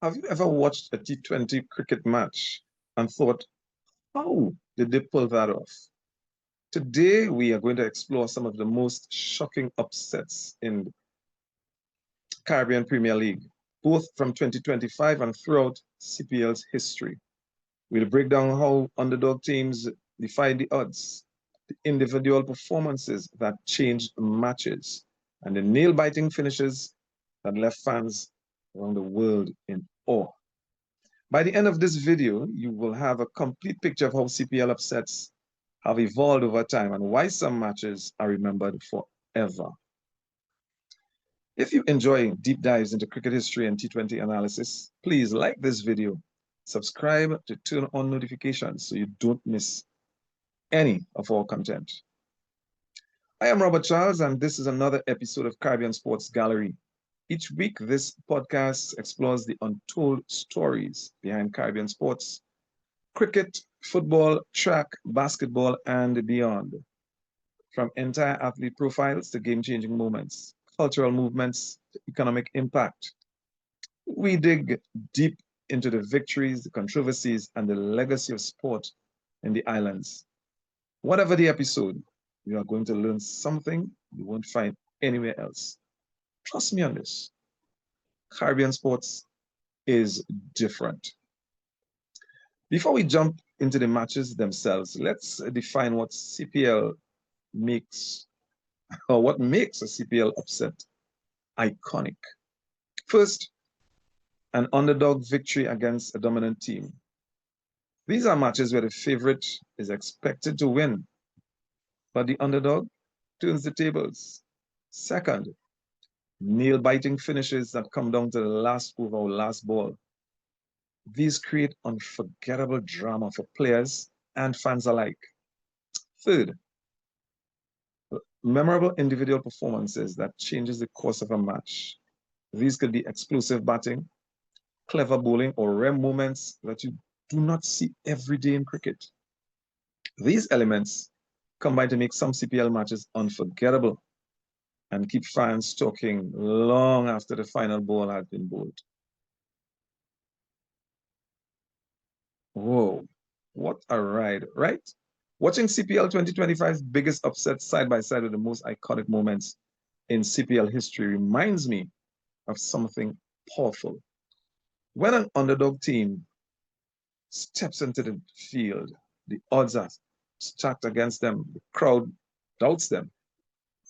Have you ever watched a T20 cricket match and thought, how did they pull that off? Today, we are going to explore some of the most shocking upsets in Caribbean Premier League, both from 2025 and throughout CPL's history. We'll break down how underdog teams defied the odds, the individual performances that changed matches, and the nail-biting finishes that left fans around the world in awe. By the end of this video, you will have a complete picture of how CPL upsets have evolved over time and why some matches are remembered forever. If you enjoy deep dives into cricket history and T20 analysis, please like this video, subscribe to turn on notifications so you don't miss any of our content. I am Robert Charles, and this is another episode of Caribbean Sports Gallery. Each week, this podcast explores the untold stories behind Caribbean sports, cricket, football, track, basketball, and beyond. From entire athlete profiles to game-changing moments, cultural movements to economic impact. We dig deep into the victories, the controversies, and the legacy of sport in the islands. Whatever the episode, you are going to learn something you won't find anywhere else. Trust me on this. Caribbean sports is different. Before we jump into the matches themselves, let's define what CPL makes, or what makes a CPL upset iconic. First, an underdog victory against a dominant team. These are matches where the favorite is expected to win, but the underdog turns the tables. Second, nail-biting finishes that come down to the last over or last ball. These create unforgettable drama for players and fans alike. Third, memorable individual performances that changes the course of a match. These could be explosive batting, clever bowling, or rare moments that you do not see every day in cricket. These elements combine to make some CPL matches unforgettable and keep fans talking long after the final ball had been bowled. Whoa, what a ride, right? Watching CPL 2025's biggest upsets side by side with the most iconic moments in CPL history reminds me of something powerful. When an underdog team steps into the field, the odds are stacked against them, the crowd doubts them.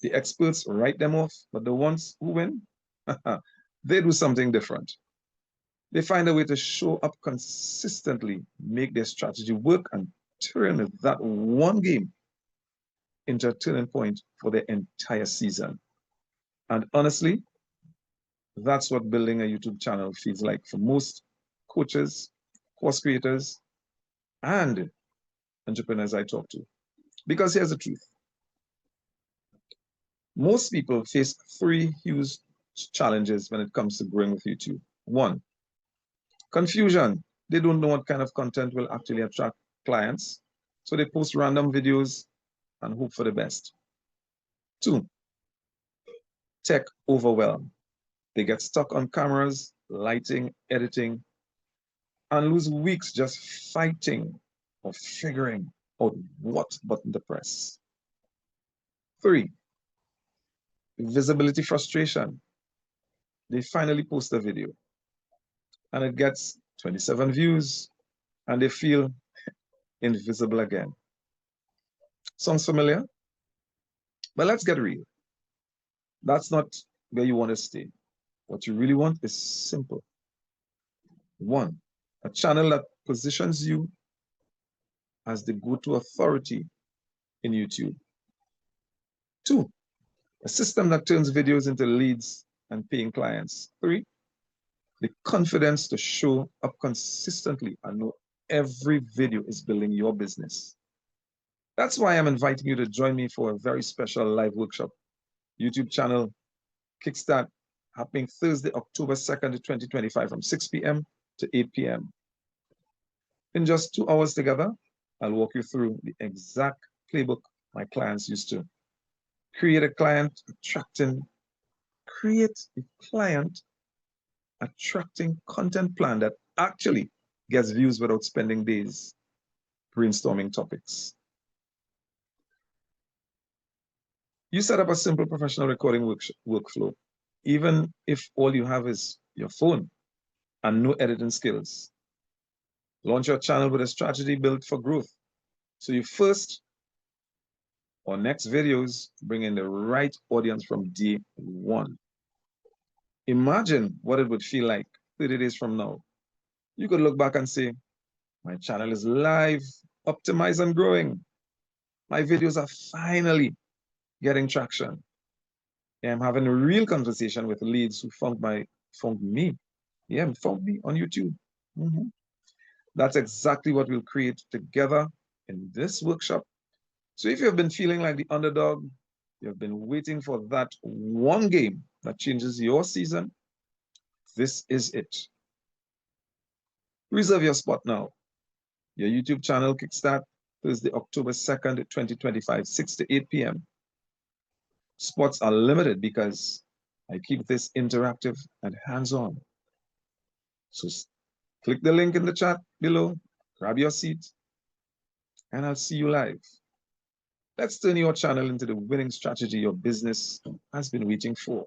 The experts write them off, but the ones who win, they do something different. They find a way to show up consistently, make their strategy work, and turn that one game into a turning point for their entire season. And honestly, that's what building a YouTube channel feels like for most coaches, course creators, and entrepreneurs I talk to. Because here's the truth. Most people face three huge challenges when it comes to growing with YouTube. One, confusion. They don't know what kind of content will actually attract clients, so they post random videos and hope for the best. Two, tech overwhelm. They get stuck on cameras, lighting, editing, and lose weeks just fighting or figuring out what button to press. Three, visibility frustration. They finally post a video and it gets 27 views and they feel invisible again. Sounds familiar? But let's get real. That's not where you want to stay. What you really want is simple. One, a channel that positions you as the go-to authority in YouTube. Two, a system that turns videos into leads and paying clients. Three, the confidence to show up consistently and know every video is building your business. That's why I'm inviting you to join me for a very special live workshop, YouTube channel Kickstart, happening Thursday, October 2nd, 2025 from 6 p.m. to 8 p.m. In just 2 hours together, I'll walk you through the exact playbook my clients used to create a client attracting content plan that actually gets views without spending days brainstorming topics. You set up a simple professional recording workflow, even if all you have is your phone and no editing skills. Launch your channel with a strategy built for growth. So your first or next videos bring in the right audience from day one. Imagine what it would feel like 30 days from now. You could look back and say, my channel is live, optimized and growing. My videos are finally getting traction. I'm having a real conversation with leads who found me. Yeah, found me on YouTube. That's exactly what we'll create together in this workshop. So if you've been feeling like the underdog, you've been waiting for that one game that changes your season, this is it. Reserve your spot now. Your YouTube channel kickstart Thursday, October 2nd, 2025, 6 to 8 p.m. Spots are limited because I keep this interactive and hands-on. So click the link in the chat below, grab your seat, and I'll see you live. Let's turn your channel into the winning strategy your business has been waiting for.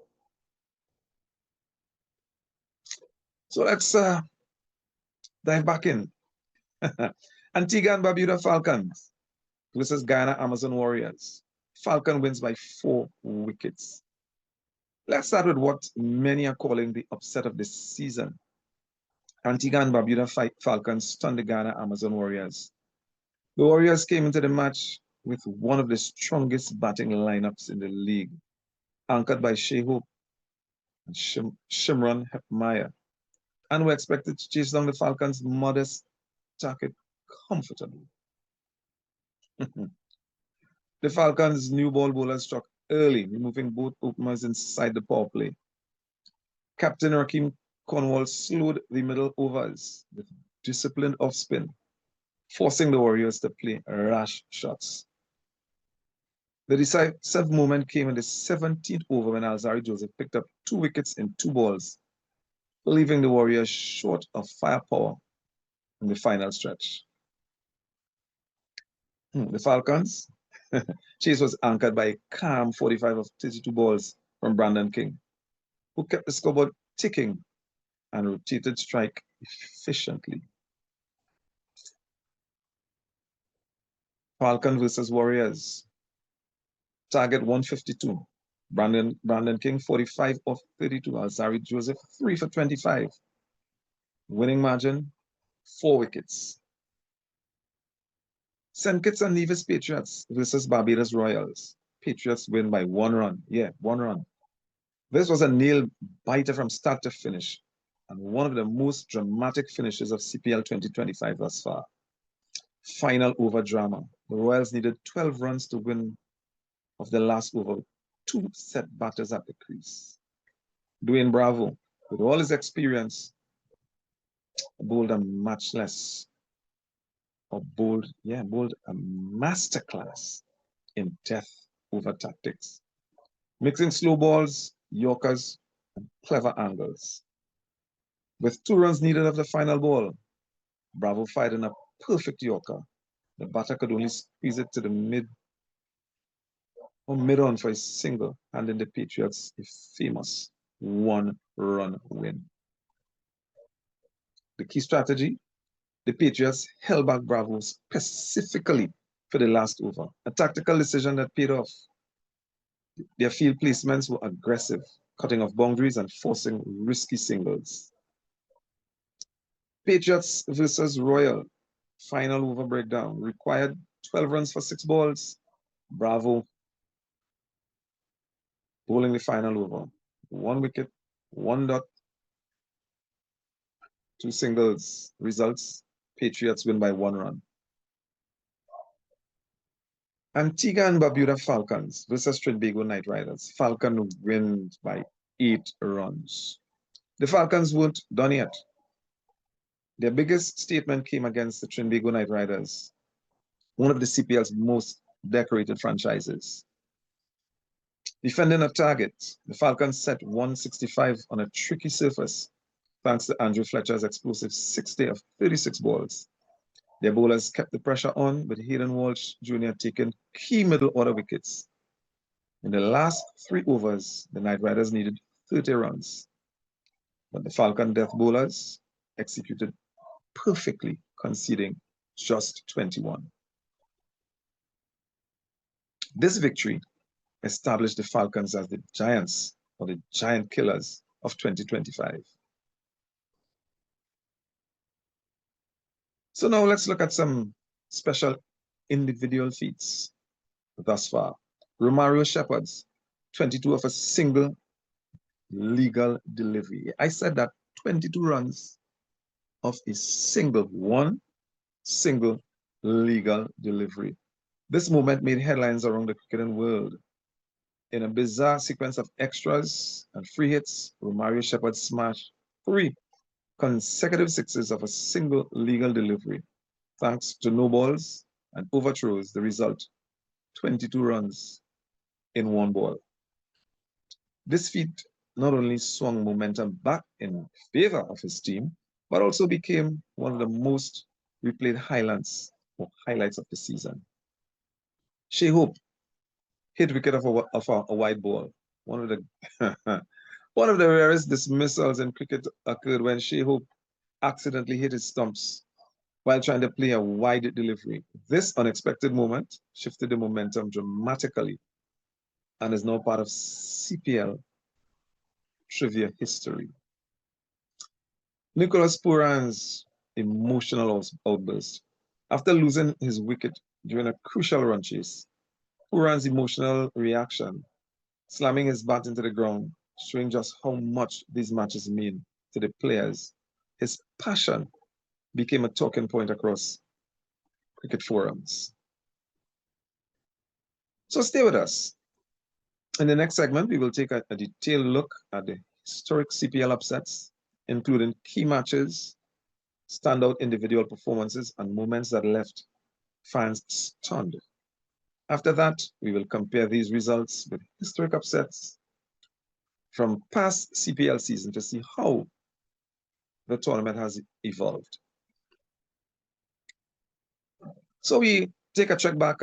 So let's dive back in. Antigua and Barbuda Falcons versus Guyana Amazon Warriors. Falcon wins by 4 wickets. Let's start with what many are calling the upset of the season. Antigua and Barbuda Falcons stunned the Guyana Amazon Warriors. The Warriors came into the match with one of the strongest batting lineups in the league, anchored by Shea Hope and Shimron Hepmeyer, and were expected to chase down the Falcons' modest target comfortably. The Falcons' new ball bowlers struck early, removing both openers inside the power play. Captain Rakeem Cornwall slowed the middle overs with disciplined off spin, forcing the Warriors to play rash shots. The decisive moment came in the 17th over when Alzarri Joseph picked up 2 wickets in 2 balls, leaving the Warriors short of firepower in the final stretch. The Falcons' chase was anchored by a calm 45 of 32 balls from Brandon King, who kept the scoreboard ticking and rotated strike efficiently. Falcon versus Warriors. Target 152. Brandon King 45 of 32. Alzarri Joseph 3 for 25. Winning margin 4 wickets. St. Kitts and Nevis Patriots versus Barbados Royals. Patriots win by 1 run. Yeah, 1 run. This was a nail biter from start to finish, and one of the most dramatic finishes of CPL 2025 thus far. Final over drama. The Royals needed 12 runs to win of the last over, 2 set batters at the crease. Dwayne Bravo, with all his experience, bowled a matchless, or bowled a masterclass in death over tactics, mixing slow balls, yorkers, and clever angles. With 2 runs needed of the final ball, Bravo fired in a perfect yorker. The batter could only squeeze it to the mid-on for a single, handing the Patriots a famous 1-run win. The key strategy, the Patriots held back Bravo specifically for the last over, a tactical decision that paid off. Their field placements were aggressive, cutting off boundaries and forcing risky singles. Patriots versus Royal, final over breakdown, required 12 runs for 6 balls. Bravo bowling the final over. 1 wicket, 1 dot, 2 singles. Results, Patriots win by 1 run. Antigua and Barbuda Falcons versus Trinbago Knight Riders. Falcon wins by 8 runs. The Falcons weren't done yet. Their biggest statement came against the Trinbago Knight Riders, one of the CPL's most decorated franchises. Defending a target, the Falcons set 165 on a tricky surface thanks to Andrew Fletcher's explosive 60 of 36 balls. Their bowlers kept the pressure on, with Hayden Walsh Jr. taking key middle order wickets. In the last 3 overs, the Knight Riders needed 30 runs, but the Falcon Death bowlers executed perfectly, conceding just 21. This victory established the Falcons as the giants or the giant killers of 2025. So now let's look at some special individual feats thus far. Romario Shepherd's 22 of a single legal delivery. I said that 22 runs of a one single legal delivery. This moment made headlines around the cricketing world. In a bizarre sequence of extras and free hits, Romario Shepherd smashed 3 consecutive sixes of a single legal delivery. Thanks to no balls and overthrows, the result, 22 runs in 1 ball. This feat not only swung momentum back in favor of his team, but also became one of the most replayed highlights of the season. Shea Hope hit wicket of a wide ball. One of the one of the rarest dismissals in cricket occurred when Shea Hope accidentally hit his stumps while trying to play a wide delivery. This unexpected moment shifted the momentum dramatically and is now part of CPL trivia history. Nicholas Pooran's emotional outburst. After losing his wicket during a crucial run chase, Pooran's emotional reaction, slamming his bat into the ground, showing just how much these matches mean to the players. His passion became a talking point across cricket forums. So stay with us. In the next segment, we will take a detailed look at the historic CPL upsets, including key matches, standout individual performances, and moments that left fans stunned. After that, we will compare these results with historic upsets from past CPL season to see how the tournament has evolved. So we take a check back,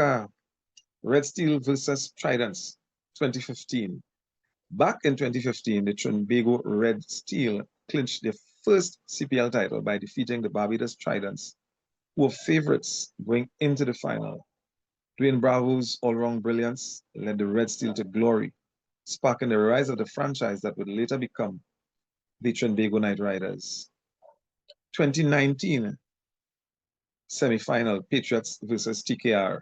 Red Steel versus Tridents, 2015. Back in 2015, the Trinbago Red Steel clinched their first CPL title by defeating the Barbados Tridents, who were favorites going into the final. Dwayne Bravo's all-round brilliance led the Red Steel to glory, sparking the rise of the franchise that would later become the Trinbago Knight Riders. 2019 semi-final, Patriots versus TKR.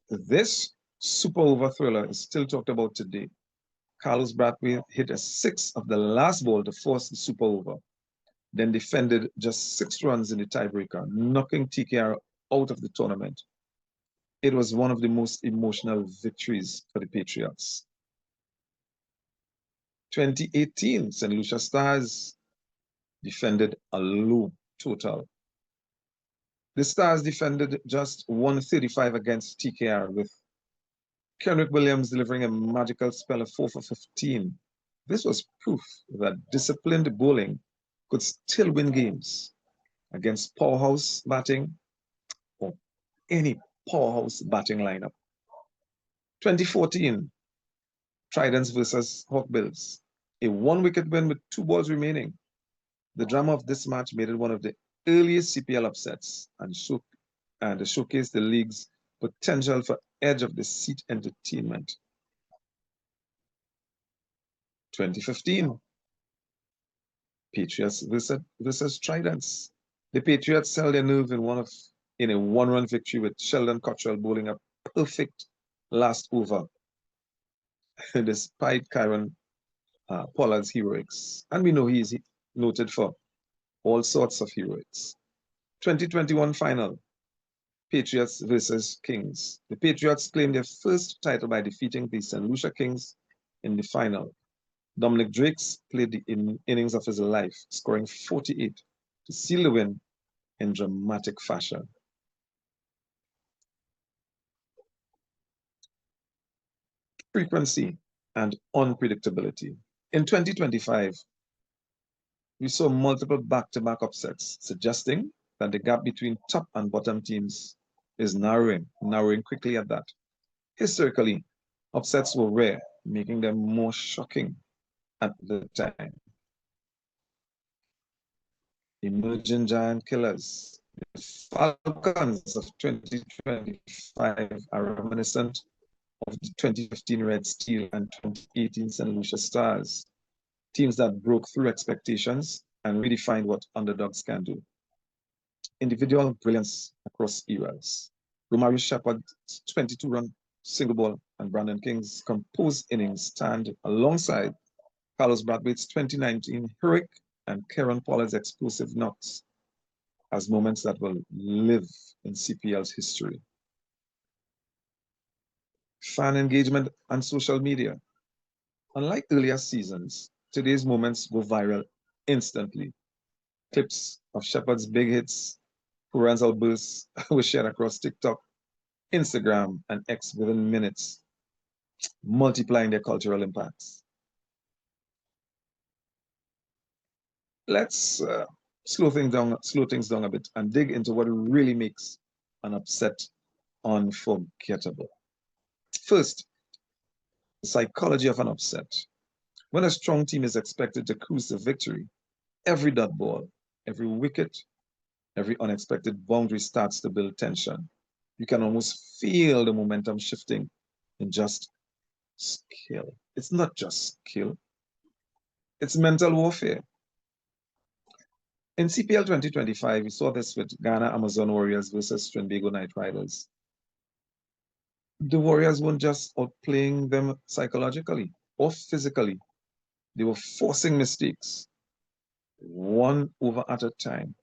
This super over thriller is still talked about today. Carlos Brathwaite hit a 6 of the last ball to force the super over, then defended just 6 runs in the tiebreaker, knocking TKR out of the tournament. It was one of the most emotional victories for the Patriots. 2018, St. Lucia Stars defended a low total. The Stars defended just 135 against TKR, with Kenrick Williams delivering a magical spell of 4 for 15. This was proof that disciplined bowling could still win games against powerhouse batting or any powerhouse batting lineup. 2014, Tridents versus Hawkbills. A 1-wicket win with 2 balls remaining. The drama of this match made it one of the earliest CPL upsets and showcased the league's potential for edge of the seat entertainment. 2015, Patriots versus Tridents. The Patriots held their nerve in a 1-run victory with Sheldon Cottrell bowling a perfect last over despite Kyron Pollard's heroics. And we know he's noted for all sorts of heroics. 2021 final, Patriots versus Kings. The Patriots claimed their first title by defeating the St. Lucia Kings in the final. Dominic Drakes played the innings of his life, scoring 48 to seal the win in dramatic fashion. Frequency and unpredictability. In 2025, We saw multiple back-to-back upsets, suggesting that the gap between top and bottom teams is narrowing quickly at that. Historically, upsets were rare, making them more shocking at the time. Emerging giant killers. The Falcons of 2025 are reminiscent of the 2015 Red Steel and 2018 St. Lucia Stars, teams that broke through expectations and redefined what underdogs can do. Individual brilliance across eras. Romario Shepard's 22-run single ball and Brandon King's composed innings stand alongside Carlos Brathwaite's 2019 heroic and Kieran Pollard's explosive knocks as moments that will live in CPL's history. Fan engagement and social media. Unlike earlier seasons, today's moments go viral instantly. Clips of Shepard's big hits, parental bursts were shared across TikTok, Instagram, and X within minutes, multiplying their cultural impacts. Let's slow things down a bit and dig into what really makes an upset unforgettable. First, the psychology of an upset. When a strong team is expected to cruise to victory, every dot ball, every wicket, every unexpected boundary starts to build tension. You can almost feel the momentum shifting in just skill. It's not just skill, it's mental warfare. In CPL 2025, we saw this with Ghana Amazon Warriors versus Trinbago Knight Riders. The Warriors weren't just outplaying them psychologically or physically. They were forcing mistakes, one over at a time.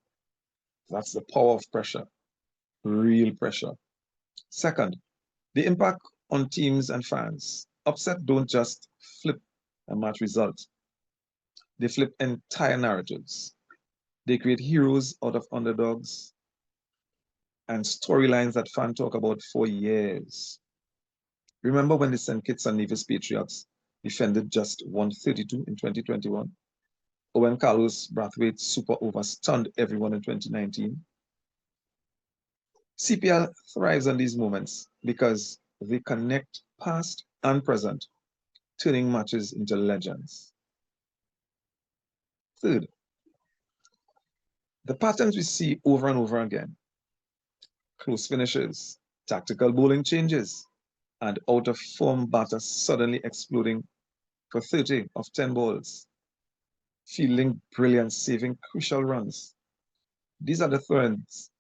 That's the power of pressure, real pressure. Second, the impact on teams and fans. Upset don't just flip a match result. They flip entire narratives. They create heroes out of underdogs and storylines that fans talk about for years. Remember when the St. Kitts and Nevis Patriots defended just 132 in 2021? Or when Carlos Brathwaite's super over stunned everyone in 2019? CPL thrives on these moments because they connect past and present, turning matches into legends. Third, the patterns we see over and over again: close finishes, tactical bowling changes, and out of form batter suddenly exploding for 30 of 10 balls, fielding brilliance, saving crucial runs. These are the threads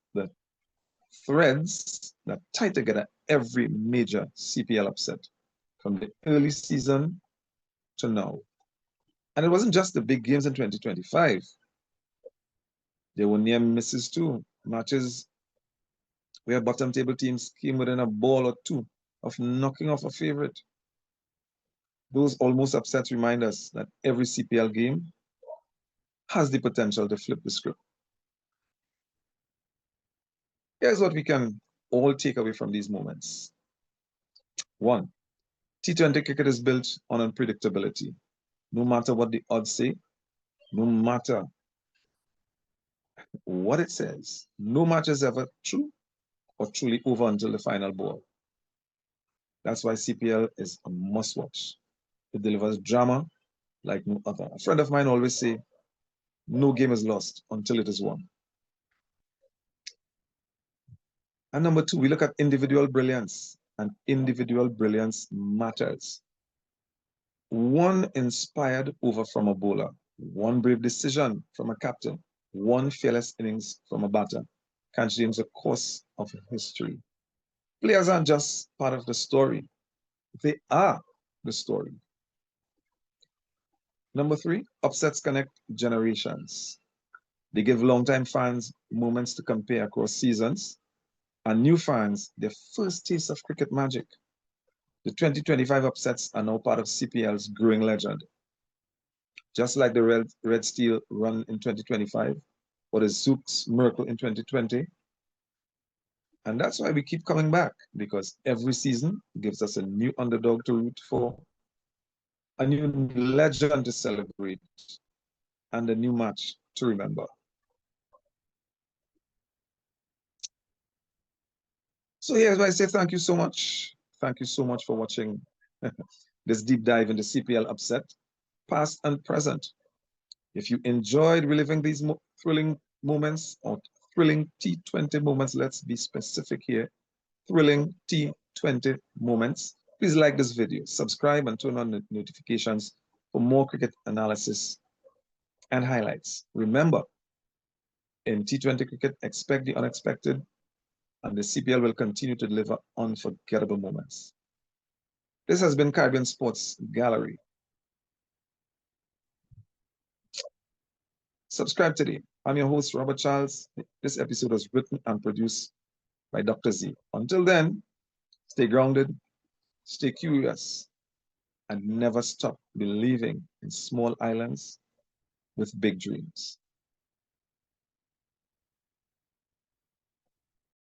that tie together every major CPL upset from the early season to now. And it wasn't just the big games in 2025. There were near misses too. Matches where bottom table teams came within a ball or two of knocking off a favorite. Those almost upsets remind us that every CPL game has the potential to flip the script. Here's what we can all take away from these moments. One, T20 cricket is built on unpredictability. No matter what the odds say, no matter what it says, no match is ever true or truly over until the final ball. That's why CPL is a must watch. It delivers drama like no other. A friend of mine always say, no game is lost until it is won. And number two, we look at individual brilliance, and individual brilliance matters. One inspired over from a bowler, one brave decision from a captain, one fearless innings from a batter can change the course of history. Players aren't just part of the story, they are the story. Number three, upsets connect generations. They give longtime fans moments to compare across seasons, and new fans their first taste of cricket magic. The 2025 upsets are now part of CPL's growing legend. Just like the Red Steel run in 2025, or the Zook's miracle in 2020. And that's why we keep coming back, because every season gives us a new underdog to root for, a new legend to celebrate, and a new match to remember. So here's why I say thank you so much. Thank you so much for watching this deep dive into CPL upset, past and present. If you enjoyed reliving these thrilling moments or thrilling T20 moments, let's be specific here, thrilling T20 moments, please like this video, subscribe and turn on the notifications for more cricket analysis and highlights. Remember, in T20 cricket, expect the unexpected, and the CPL will continue to deliver unforgettable moments. This has been Caribbean Sports Gallery. Subscribe today. I'm your host, Robert Charles. This episode was written and produced by Dr. Z. Until then, stay grounded, stay curious, and never stop believing in small islands with big dreams.